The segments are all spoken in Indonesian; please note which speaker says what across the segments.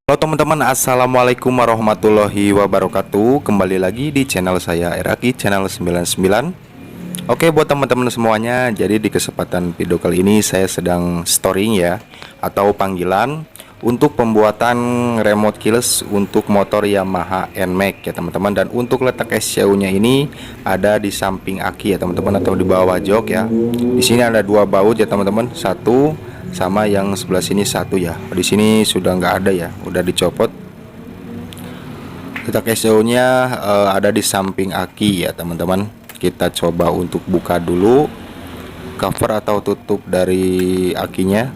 Speaker 1: Halo teman-teman, assalamualaikum warahmatullahi wabarakatuh. Kembali lagi di channel saya Eraki, channel 99. Oke, buat teman-teman semuanya, jadi di kesempatan video kali ini saya sedang storing ya, atau panggilan untuk pembuatan remote keyless untuk motor Yamaha NMAX ya teman-teman. Dan untuk letak ECU nya ini ada di samping aki ya teman-teman, atau di bawah jok ya. Di sini ada dua baut ya teman-teman, satu sama yang sebelah sini satu ya. Di sini sudah nggak ada ya, udah dicopot. Letak ECU nya ada di samping aki ya teman-teman. Kita coba untuk buka dulu cover atau tutup dari akinya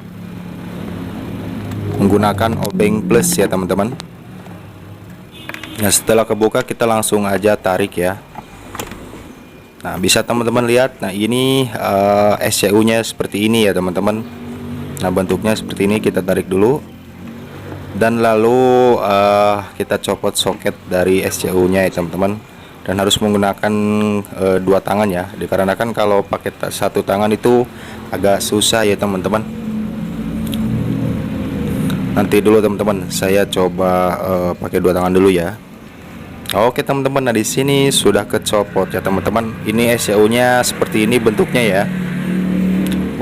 Speaker 1: menggunakan obeng plus ya teman-teman. Nah, setelah kebuka kita langsung aja tarik ya. Nah, bisa teman-teman lihat. Nah, ini ECU nya seperti ini ya teman-teman. Nah, bentuknya seperti ini. Kita tarik dulu dan lalu kita copot soket dari ECU nya ya teman-teman. Dan harus menggunakan dua tangan ya, dikarenakan kalau pakai satu tangan itu agak susah ya teman-teman. Nanti dulu teman-teman, saya coba pakai dua tangan dulu ya. Oke teman-teman, nah di sini sudah kecopot ya teman-teman. Ini ECU nya seperti ini bentuknya ya.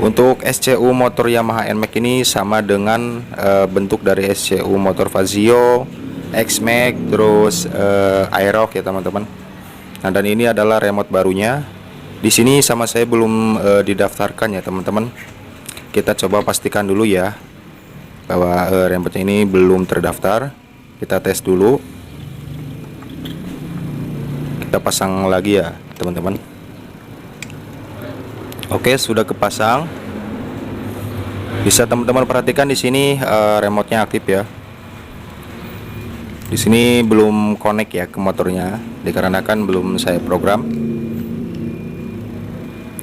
Speaker 1: Untuk ECU motor Yamaha NMAX ini sama dengan bentuk dari ECU motor Fazio, X-Max, terus Aerox ya teman-teman. Nah, dan ini adalah remote barunya. Di sini sama saya belum didaftarkan ya teman-teman. Kita coba pastikan dulu ya bahwa remote ini belum terdaftar. Kita tes dulu. Kita pasang lagi ya teman-teman. Oke, sudah kepasang. Bisa teman-teman perhatikan di sini remote-nya aktif ya. Di sini belum connect ya ke motornya, dikarenakan belum saya program.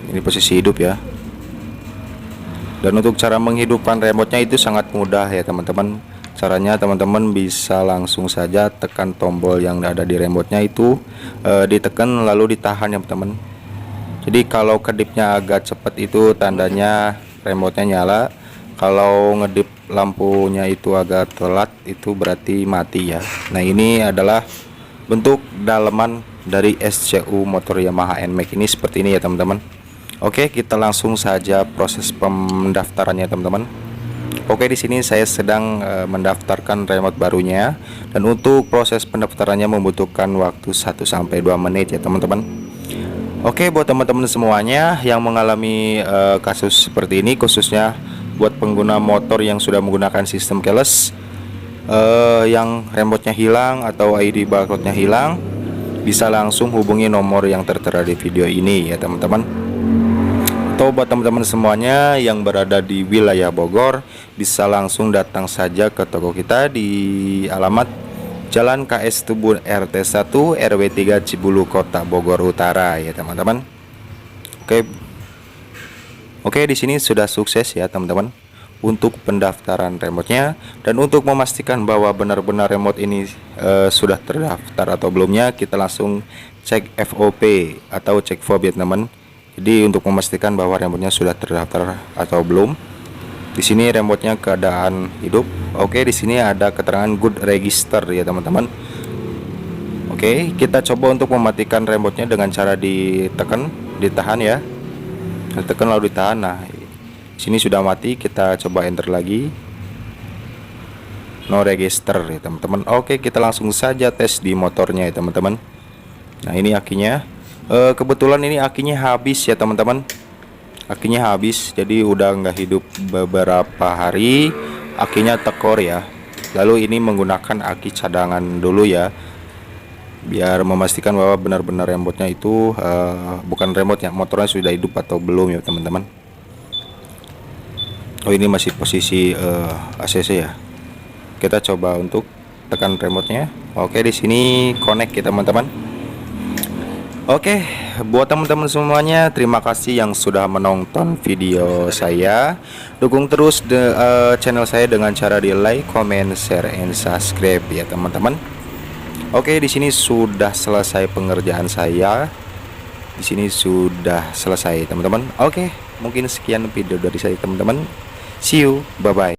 Speaker 1: Ini posisi hidup ya. Dan untuk cara menghidupkan remote-nya itu sangat mudah ya teman-teman. Caranya teman-teman bisa langsung saja tekan tombol yang ada di remote-nya itu, ditekan lalu ditahan ya teman-teman. Jadi kalau kedipnya agak cepat itu tandanya remote-nya nyala. Kalau ngedip lampunya itu agak telat itu berarti mati ya. Nah, ini adalah bentuk daleman dari ECU motor Yamaha NMAX ini seperti ini ya teman-teman. Oke, kita langsung saja proses pendaftarannya teman-teman. Oke, di sini saya sedang mendaftarkan remote barunya, dan untuk proses pendaftarannya membutuhkan waktu 1-2 menit ya teman-teman. Oke, buat teman-teman semuanya yang mengalami kasus seperti ini, khususnya buat pengguna motor yang sudah menggunakan sistem keyless, yang remote-nya hilang atau ID barcode-nya hilang, bisa langsung hubungi nomor yang tertera di video ini ya teman-teman. Atau buat teman-teman semuanya yang berada di wilayah Bogor, bisa langsung datang saja ke toko kita di alamat Jalan KS Tubun RT 1 RW 3 Cibulu Kota Bogor Utara ya teman-teman. Oke, di sini sudah sukses ya teman-teman untuk pendaftaran remote-nya. Dan untuk memastikan bahwa benar-benar remote ini sudah terdaftar atau belumnya, kita langsung cek FOP atau cek fob ya teman. Jadi untuk memastikan bahwa remote-nya sudah terdaftar atau belum, di sini remote-nya keadaan hidup. Oke, di sini ada keterangan good register ya teman-teman. Oke, kita coba untuk mematikan remote-nya dengan cara ditekan, ditahan ya. Tekan lalu ditahan. Nah, sini sudah mati. Kita coba enter lagi. No register ya teman-teman. Oke, kita langsung saja tes di motornya ya teman-teman. Nah, ini akinya. Kebetulan ini akinya habis ya teman-teman. Akinya habis, jadi udah nggak hidup beberapa hari. Akinya tekor ya. Lalu ini menggunakan aki cadangan dulu ya, biar memastikan bahwa benar-benar remote-nya itu bukan remote-nya, motornya sudah hidup atau belum ya teman-teman. Oh, ini masih posisi ACC ya. Kita coba untuk tekan remote-nya. Oke, di sini connect ya teman-teman. Oke, buat teman-teman semuanya, terima kasih yang sudah menonton video saya. Dukung terus channel saya dengan cara di like, comment, share, and subscribe ya teman-teman. Oke, di sini sudah selesai pengerjaan saya. Di sini sudah selesai teman-teman. Oke, mungkin sekian video dari saya teman-teman. See you, bye bye.